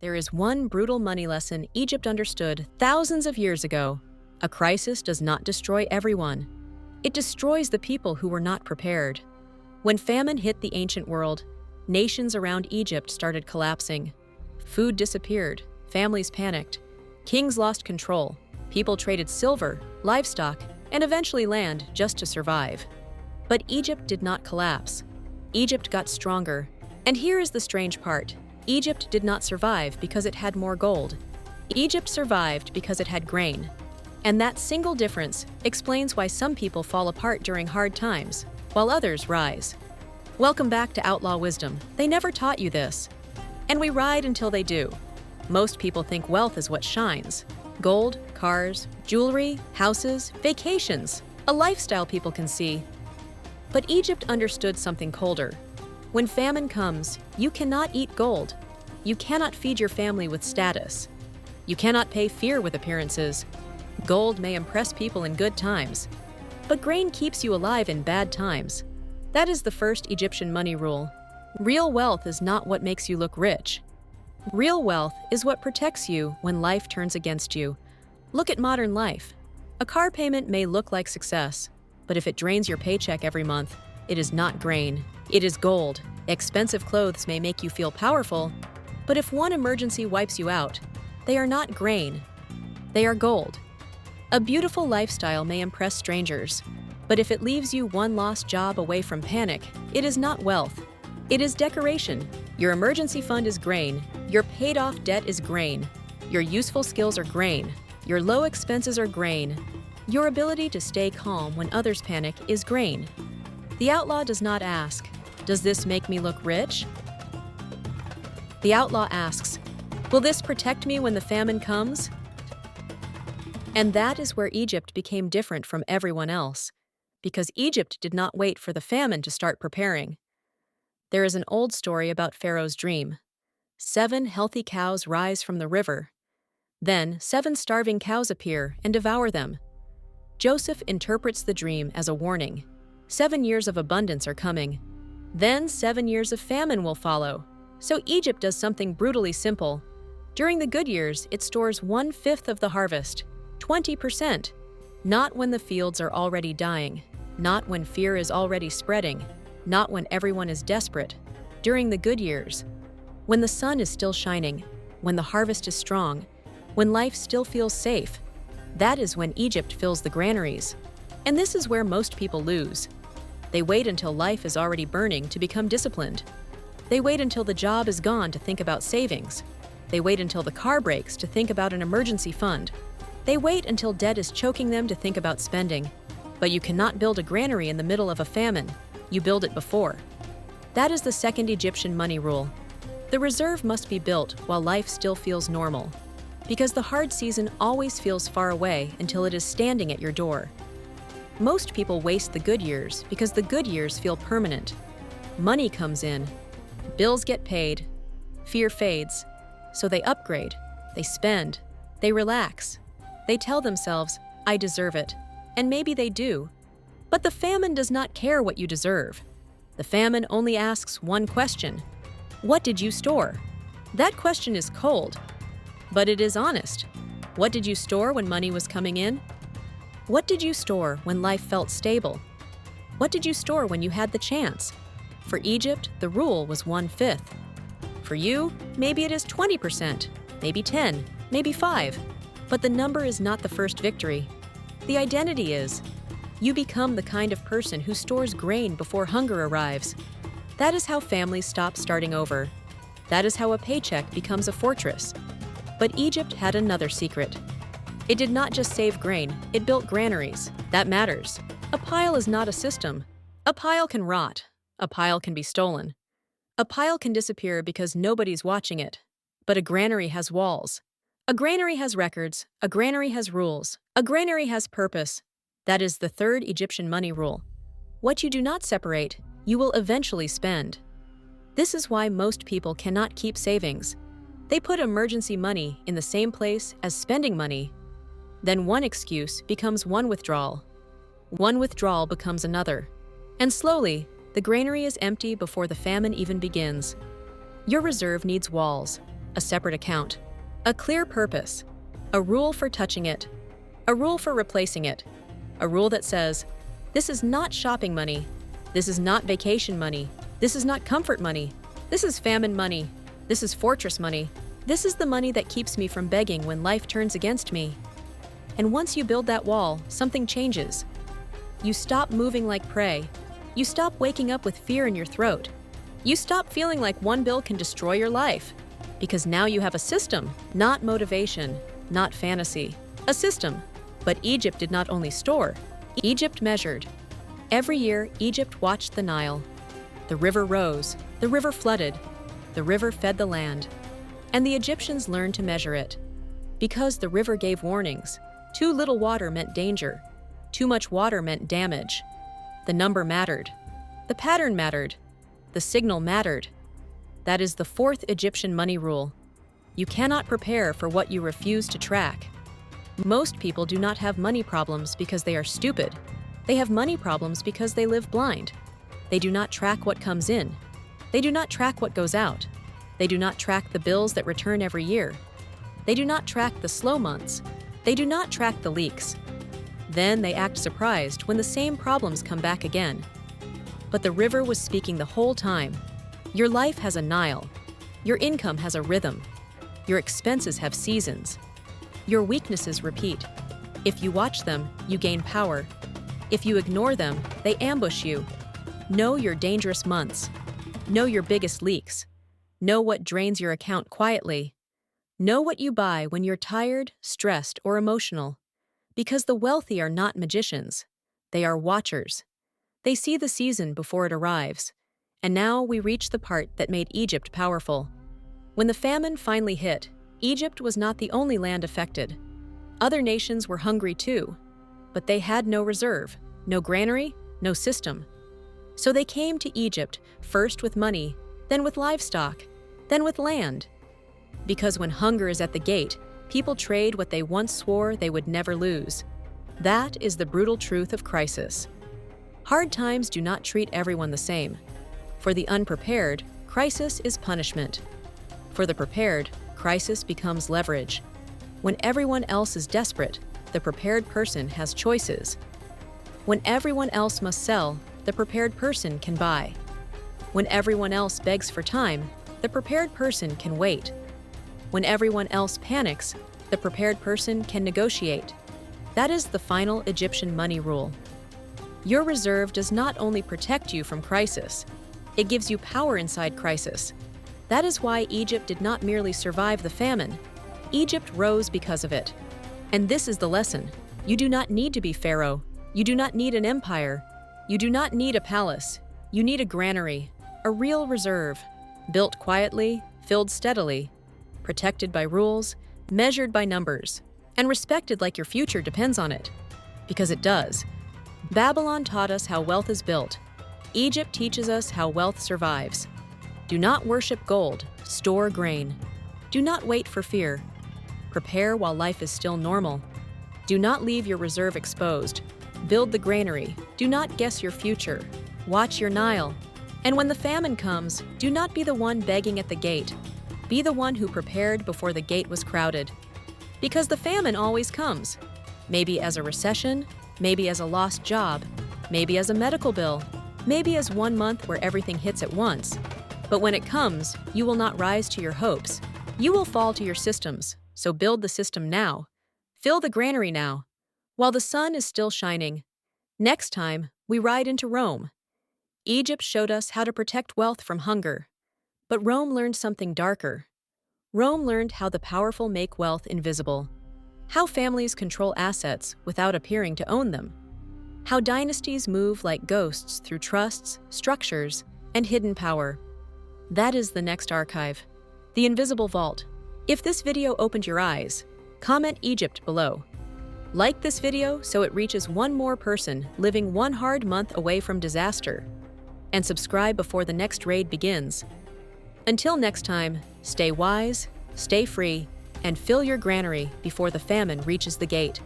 There is one brutal money lesson Egypt understood thousands of years ago. A crisis does not destroy everyone. It destroys the people who were not prepared. When famine hit the ancient world, nations around Egypt started collapsing. Food disappeared, families panicked, kings lost control, people traded silver, livestock, and eventually land just to survive. But Egypt did not collapse. Egypt got stronger. And here is the strange part. Egypt did not survive because it had more gold. Egypt survived because it had grain. And that single difference explains why some people fall apart during hard times, while others rise. Welcome back to Outlaw Wisdom. They never taught you this. And we ride until they do. Most people think wealth is what shines. Gold, cars, jewelry, houses, vacations, a lifestyle people can see. But Egypt understood something colder. When famine comes, you cannot eat gold. You cannot feed your family with status. You cannot pay fear with appearances. Gold may impress people in good times, but grain keeps you alive in bad times. That is the first Egyptian money rule. Real wealth is not what makes you look rich. Real wealth is what protects you when life turns against you. Look at modern life. A car payment may look like success, but if it drains your paycheck every month, it is not grain. It is gold. Expensive clothes may make you feel powerful, but if one emergency wipes you out, they are not grain. They are gold. A beautiful lifestyle may impress strangers, but if it leaves you one lost job away from panic, it is not wealth. It is decoration. Your emergency fund is grain. Your paid-off debt is grain. Your useful skills are grain. Your low expenses are grain. Your ability to stay calm when others panic is grain. The outlaw does not ask, "Does this make me look rich?" The outlaw asks, "Will this protect me when the famine comes?" And that is where Egypt became different from everyone else, because Egypt did not wait for the famine to start preparing. There is an old story about Pharaoh's dream. 7 healthy cows rise from the river. Then 7 starving cows appear and devour them. Joseph interprets the dream as a warning. 7 years of abundance are coming. Then 7 years of famine will follow. So Egypt does something brutally simple. During the good years, it stores 1/5 of the harvest, 20%. Not when the fields are already dying, not when fear is already spreading, not when everyone is desperate. During the good years, when the sun is still shining, when the harvest is strong, when life still feels safe, that is when Egypt fills the granaries. And this is where most people lose. They wait until life is already burning to become disciplined. They wait until the job is gone to think about savings. They wait until the car breaks to think about an emergency fund. They wait until debt is choking them to think about spending. But you cannot build a granary in the middle of a famine. You build it before. That is the second Egyptian money rule. The reserve must be built while life still feels normal, because the hard season always feels far away until it is standing at your door. Most people waste the good years because the good years feel permanent. Money comes in, bills get paid, fear fades, so they upgrade, they spend, they relax. They tell themselves, "I deserve it," and maybe they do. But the famine does not care what you deserve. The famine only asks one question: what did you store? That question is cold, but it is honest. What did you store when money was coming in? What did you store when life felt stable? What did you store when you had the chance? For Egypt, the rule was 1/5. For you, maybe it is 20%, maybe 10, maybe 5. But the number is not the first victory. The identity is. You become the kind of person who stores grain before hunger arrives. That is how families stop starting over. That is how a paycheck becomes a fortress. But Egypt had another secret. It did not just save grain, it built granaries. That matters. A pile is not a system. A pile can rot. A pile can be stolen. A pile can disappear because nobody's watching it. But a granary has walls. A granary has records. A granary has rules. A granary has purpose. That is the third Egyptian money rule. What you do not separate, you will eventually spend. This is why most people cannot keep savings. They put emergency money in the same place as spending money. Then one excuse becomes one withdrawal. One withdrawal becomes another. And slowly, the granary is empty before the famine even begins. Your reserve needs walls. a separate account, a clear purpose, a rule for touching it, a rule for replacing it, a rule that says, this is not shopping money, this is not vacation money, this is not comfort money, this is famine money, this is fortress money, this is the money that keeps me from begging when life turns against me. And once you build that wall, something changes. You stop moving like prey. You stop waking up with fear in your throat. You stop feeling like one bill can destroy your life. Because now you have a system, not motivation, not fantasy. A system. But Egypt did not only store, Egypt measured. Every year, Egypt watched the Nile. The river rose, the river flooded, the river fed the land. And the Egyptians learned to measure it. Because the river gave warnings. Too little water meant danger. Too much water meant damage. The number mattered. The pattern mattered. The signal mattered. That is the fourth Egyptian money rule. You cannot prepare for what you refuse to track. Most people do not have money problems because they are stupid. They have money problems because they live blind. They do not track what comes in. They do not track what goes out. They do not track the bills that return every year. They do not track the slow months. They do not track the leaks. Then they act surprised when the same problems come back again. But the river was speaking the whole time. Your life has a Nile. Your income has a rhythm. Your expenses have seasons. Your weaknesses repeat. If you watch them, you gain power. If you ignore them, they ambush you. Know your dangerous months. Know your biggest leaks. Know what drains your account quietly. Know what you buy when you're tired, stressed, or emotional. Because the wealthy are not magicians. They are watchers. They see the season before it arrives. And now we reach the part that made Egypt powerful. When the famine finally hit, Egypt was not the only land affected. Other nations were hungry too, but they had no reserve, no granary, no system. So they came to Egypt, first with money, then with livestock, then with land. Because when hunger is at the gate, people trade what they once swore they would never lose. That is the brutal truth of crisis. Hard times do not treat everyone the same. For the unprepared, crisis is punishment. For the prepared, crisis becomes leverage. When everyone else is desperate, the prepared person has choices. When everyone else must sell, the prepared person can buy. When everyone else begs for time, the prepared person can wait. When everyone else panics, the prepared person can negotiate. That is the final Egyptian money rule. Your reserve does not only protect you from crisis, it gives you power inside crisis. That is why Egypt did not merely survive the famine. Egypt rose because of it. And this is the lesson. You do not need to be Pharaoh. You do not need an empire. You do not need a palace. You need a granary, a real reserve, built quietly, filled steadily, protected by rules, measured by numbers, and respected like your future depends on it. Because it does. Babylon taught us how wealth is built. Egypt teaches us how wealth survives. Do not worship gold, store grain. Do not wait for fear. Prepare while life is still normal. Do not leave your reserve exposed. Build the granary. Do not guess your future. Watch your Nile. And when the famine comes, do not be the one begging at the gate. Be the one who prepared before the gate was crowded. Because the famine always comes. Maybe as a recession, maybe as a lost job, maybe as a medical bill, maybe as 1 month where everything hits at once. But when it comes, you will not rise to your hopes. You will fall to your systems, so build the system now. Fill the granary now, while the sun is still shining. Next time, we ride into Rome. Egypt showed us how to protect wealth from hunger. But Rome learned something darker. Rome learned how the powerful make wealth invisible. How families control assets without appearing to own them. How dynasties move like ghosts through trusts, structures, and hidden power. That is the next archive, the invisible vault. If this video opened your eyes, comment Egypt below. Like this video so it reaches one more person living one hard month away from disaster. And subscribe before the next raid begins. Until next time, stay wise, stay free, and fill your granary before the famine reaches the gate.